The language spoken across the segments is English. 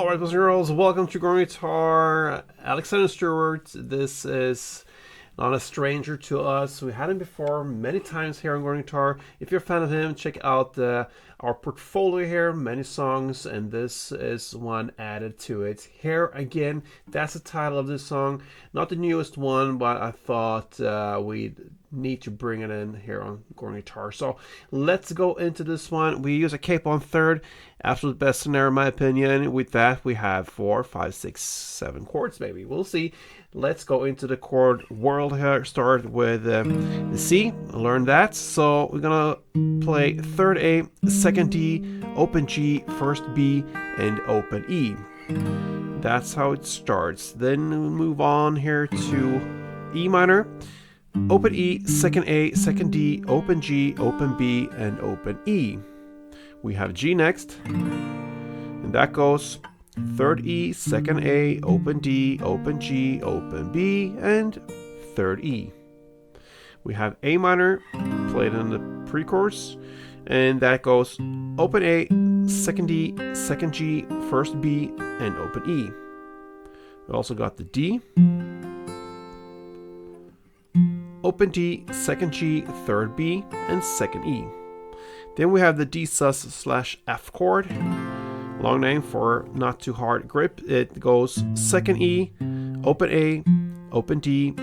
All right, boys and girls, welcome to Growing Guitar. Alexander Stewart. This is not a stranger to us. We had him before many times here on Growing Guitar. If you're a fan of him, check out our portfolio here, many songs, and this is one added to it. Here again, that's the title of this song. Not the newest one, but I thought we'd need to bring it in here on Growing Guitar. So let's go into this one. We use a capo on third, absolute best scenario in my opinion. With that, we have 4, 5, 6, 7 chords maybe. We'll see. Let's go into the chord world here. Start with the C. Learn that. So we're gonna play third A, second D, open G, first B, and open E. That's how it starts. Then we move on here to E minor. Open E, second A, second D, open G, open B, and open E. We have G next, and that goes third E, second A, open D, open G, open B, and third E. We have A minor, played in the pre-chorus, and that goes open A, second D, second G, first B, and open E. We also got the D, open D, second G, third B, and second E. Then we have the D sus/F chord, long name for not too hard grip. It goes second E, open A, open D,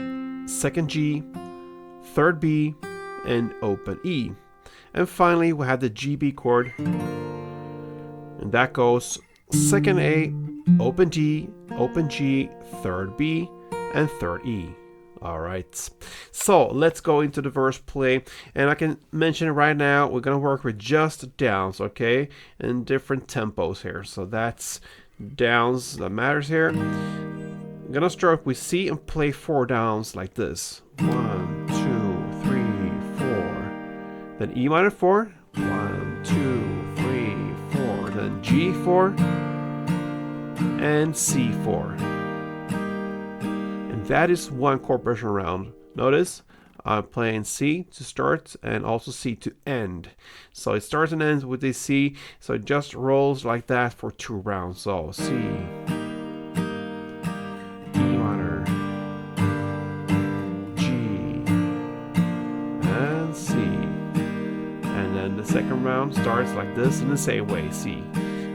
second G, third B, and open E. And finally we have the GB chord, and that goes second A, open D, open G, third B, and third E. Alright, so let's go into the verse play, and I can mention right now we're gonna work with just downs, okay, and different tempos here. So that's downs that matters here. I'm gonna start with C and play 4 downs like this. 1, 2, 3, 4. Then E minor 4. 1, 2, 3, 4. Then G4 and C4. That is one chord progression round. Notice I'm playing C to start and also C to end. So it starts and ends with the C, so it just rolls like that for 2 rounds. So C, E minor, G, and C. And then the second round starts like this in the same way, C.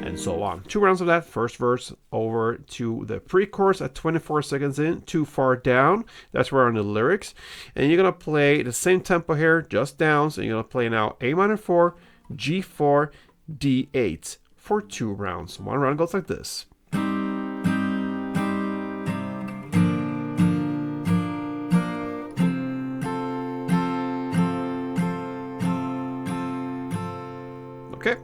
And so on. 2 rounds of that. First verse over to the pre-chorus at 24 seconds in, too far down. That's where on the lyrics. And you're going to play the same tempo here, just down. So you're going to play now A minor 4, G4, D8 for 2 rounds. One round goes like this. Okay.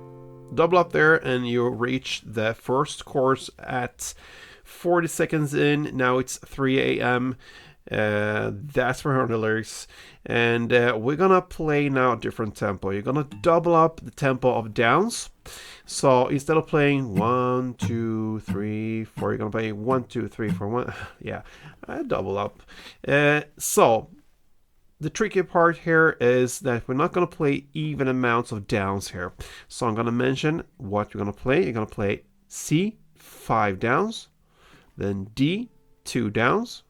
Double up there and you reach the first chorus at 40 seconds in. Now it's 3 a.m. That's for the lyrics. And we're gonna play now a different tempo. You're gonna double up the tempo of downs. So instead of playing 1, 2, 3, 4, you're gonna play 1, 2, 3, 4, 1. Yeah, I double up. So the tricky part here is that we're not going to play even amounts of downs here. So I'm going to mention what you're going to play. You're going to play C, 5 downs, then D, 2 downs,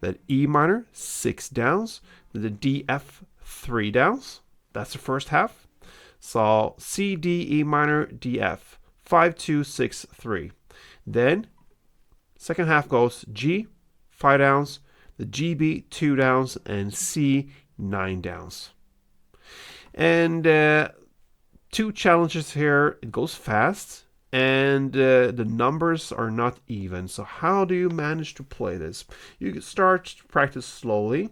then E minor, 6 downs, then the D, F, 3 downs. That's the first half. So C, D, E minor, D, F, 5, 2, 6, 3. Then second half goes G, 5 downs, the GB 2 downs, and C 9 downs. And 2 challenges here. It goes fast and the numbers are not even. So how do you manage to play this? You start to practice slowly,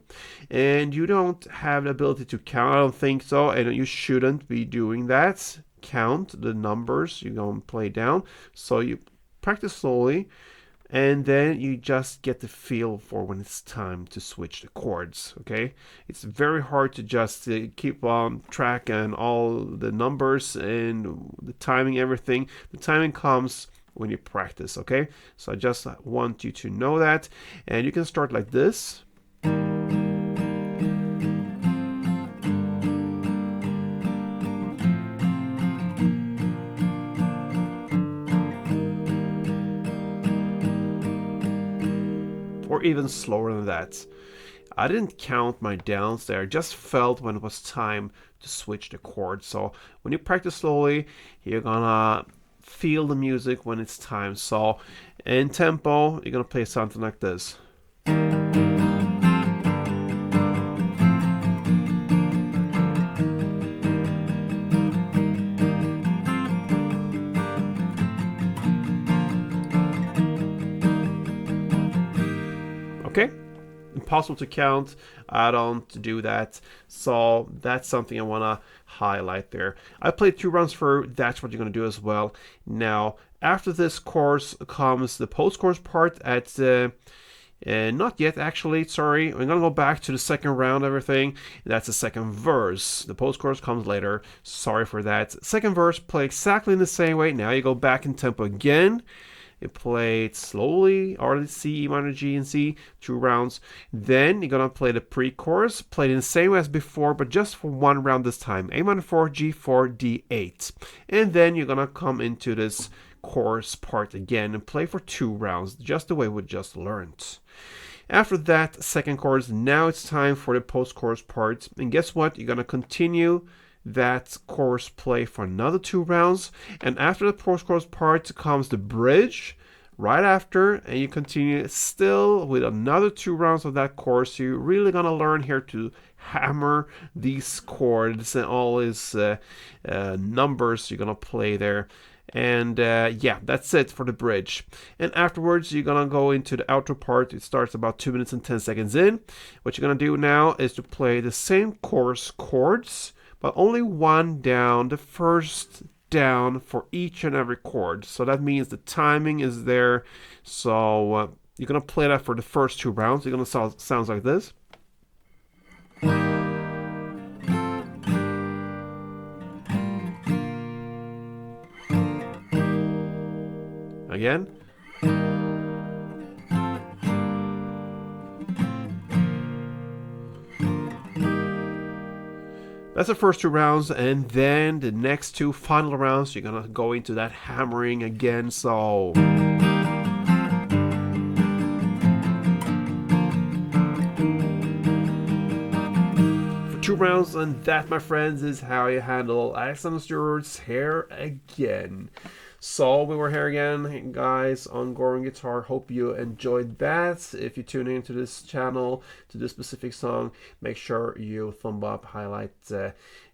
and you don't have the ability to count. I don't think so, and you shouldn't be doing that. Count the numbers you're going to play down. So you practice slowly, and then you just get the feel for when it's time to switch the chords, okay? It's very hard to just keep on track and all the numbers and the timing, everything. The timing comes when you practice, okay? So I just want you to know that. And you can start like this. or even slower than that. I didn't count my downs there, just felt when it was time to switch the chord. So when you practice slowly, you're gonna feel the music when it's time. So in tempo, you're gonna play something like this. Okay, impossible to count. I don't do that, so that's something I want to highlight there. I played 2 rounds through. That's what you're going to do as well. Now, after this course comes the post-chorus part at not yet, actually, sorry. I'm gonna go back to the second round, everything. That's the second verse. The post-chorus comes later. Sorry for that. Second verse, play exactly in the same way. Now you go back in tempo again. You play it slowly, R, C, E minor, G, and C, 2 rounds. Then you're gonna play the pre-chorus, play it in the same way as before, but just for 1 round this time. A minor 4, G4, D8. And then you're gonna come into this chorus part again and play for 2 rounds, just the way we just learned. After that second chorus, now it's time for the post-chorus part. And guess what? You're gonna continue that chorus play for another 2 rounds, and after the post-chorus part comes the bridge right after, and you continue still with another 2 rounds of that chorus. You're really gonna learn here to hammer these chords and all these numbers you're gonna play there. And yeah, that's it for the bridge. And afterwards, you're gonna go into the outro part. It starts about 2 minutes and 10 seconds in. What you're gonna do now is to play the same chorus chords, but only 1 down, the first down for each and every chord. So that means the timing is there. So you're gonna play that for the first 2 rounds. You're gonna sounds like this. Again. That's the first 2 rounds, and then the next 2 final rounds, you're gonna go into that hammering again. So for 2 rounds, and that, my friends, is how you handle Alexander Stewart's Hair Again. So we were here again, guys, on Goring Guitar. Hope you enjoyed that. If you tune into this channel, to this specific song, make sure you thumb up, highlight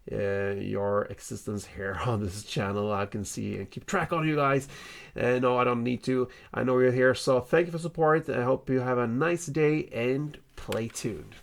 your existence here on this channel. I can see and keep track on you guys. No, I don't need to. I know you're here. So thank you for support. I hope you have a nice day and play tuned.